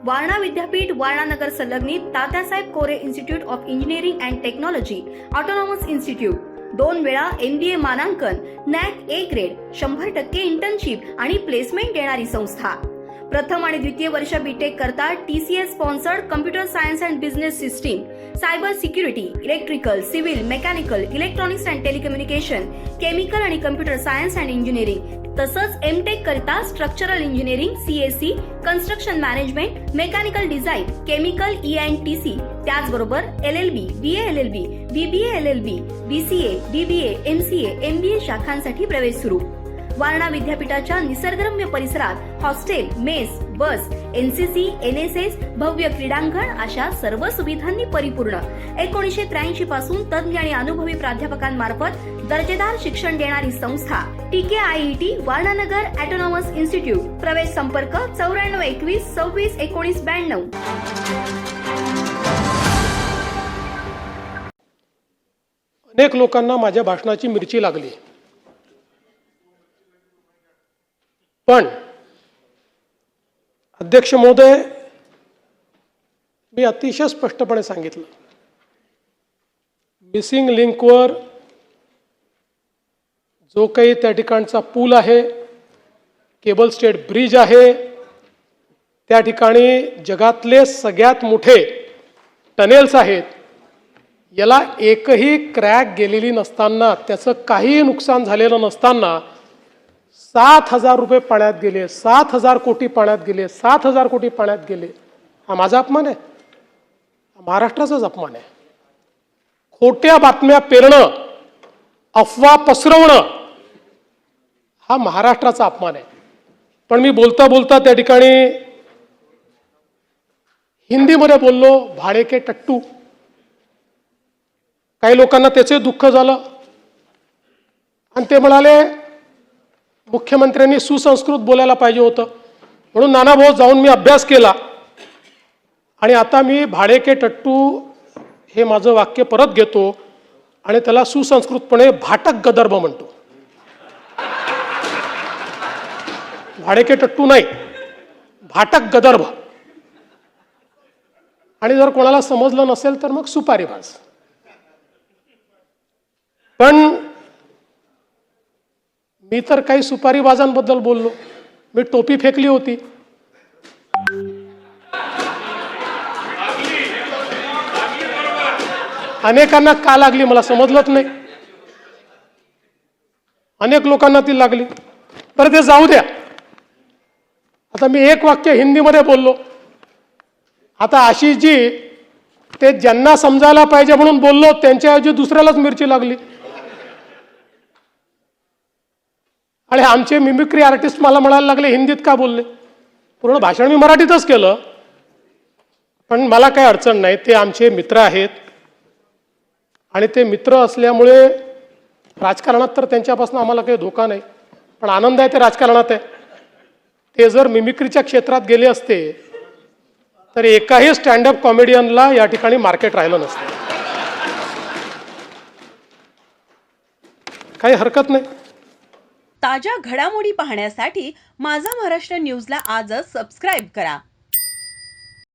वारणा विद्यापीठ वारणा नगर संलग्नित Tatyasaheb Kore institute of engineering and technology autonomous institute, 2 वेळा MBA मानांकन, NAC A ग्रेड, 100% इंटर्नशिप आणि प्लेसमेंट देणारी संस्था। प्रथम आणि द्वितीय वर्ष बीटेक करता TCS sponsored computer science and business system, cyber security, electrical, civil, mechanical, electronics and telecommunication, chemical आणि कम्प्युटर सायन्स अँड इंजिनिअरिंग, तसंच MTech करता structural engineering, CSE, construction management, mechanical design, chemical ENTC, त्याचबरोबर LLB, BA LLB, BBA LLB, BCA, BBA, MCA, MBA शाखांसाठी प्रवेश सुरू। वारणा विद्यापीठाच्या निसर्गरम्य परिसरात hostel, mess, बस, NCC, NSS, भव्य क्रीडांगण अशा सर्व सुविधांनी परिपूर्ण 1983 पासून तज्ञ आणि अनुभवी प्राध्यापकांमार्फत दर्जेदार शिक्षण देणारी संस्था TKIET वारणानगर ऑटोनॉमस इन्स्टिट्यूट। प्रवेश संपर्क 9421 26 19 92। अनेक लोकांना माझ्या भाषणाची मिरची लागली, पण अध्यक्ष महोदय, मी अतिशय स्पष्टपणे सांगितलं, मिसिंग लिंकवर जो काही त्या ठिकाणचा पूल आहे, केबल स्टेट ब्रिज आहे, त्या ठिकाणी जगातले सगळ्यात मोठे टनेल्स आहेत, याला एकही क्रॅक गेलेली नसताना, त्याचं काही नुकसान झालेलं नसताना 7,000 रुपये पाण्यात गेले, 7,000 कोटी पाण्यात गेले, 7,000 कोटी पाण्यात गेले। हा माझा अपमान आहे? महाराष्ट्राचाच अपमान आहे। खोट्या बातम्या पेरणं, अफवा पसरवणं हा महाराष्ट्राचा अपमान आहे। पण मी बोलता बोलता त्या ठिकाणी हिंदीमध्ये बोललो, भाडे के टट्टू। काही लोकांना त्याचे दुःख झालं आणि ते म्हणाले मुख्यमंत्र्यांनी सुसंस्कृत बोलायला पाहिजे होतं। म्हणून नानाभाऊ जाऊन मी अभ्यास केला आणि आता मी भाडे के टट्टू हे माझं वाक्य परत घेतो आणि त्याला सुसंस्कृतपणे भाटक गदर्भ म्हणतो। भाडे के टट्टू नाही, भाटक गदर्भ। आणि जर कोणाला समजलं नसेल तर मग सुपारीबाज। पण मी तर काही सुपारीबाजांबद्दल बोललो, मी टोपी फेकली होती। अनेकांना का लागली मला समजलंच नाही, अनेक लोकांना ती लागली। बरं ते जाऊ द्या, आता मी एक वाक्य हिंदीमध्ये बोललो। आता आशिषजी ते ज्यांना समजायला पाहिजे म्हणून बोललो, त्यांच्याऐवजी दुसऱ्यालाच मिरची लागली। आणि आमचे मिमिक्री आर्टिस्ट मला म्हणायला लागले हिंदीत का बोलले। पूर्ण भाषण मी मराठीतच केलं, पण मला काही अडचण नाही, ते आमचे मित्र आहेत आणि ते मित्र असल्यामुळे राजकारणात तर त्यांच्यापासून आम्हाला काही धोका नाही, पण आनंद आहे ते राजकारणात आहे। ते जर मिमिक्रीच्या क्षेत्रात गेले असते तर एकाही स्टँडअप कॉमेडियनला या ठिकाणी मार्केट राहिलं नसतं। काही हरकत नाही। ताज्या घडामोडी पाहण्यासाठी माझा महाराष्ट्र न्यूजला आजच सबस्क्राईब करा।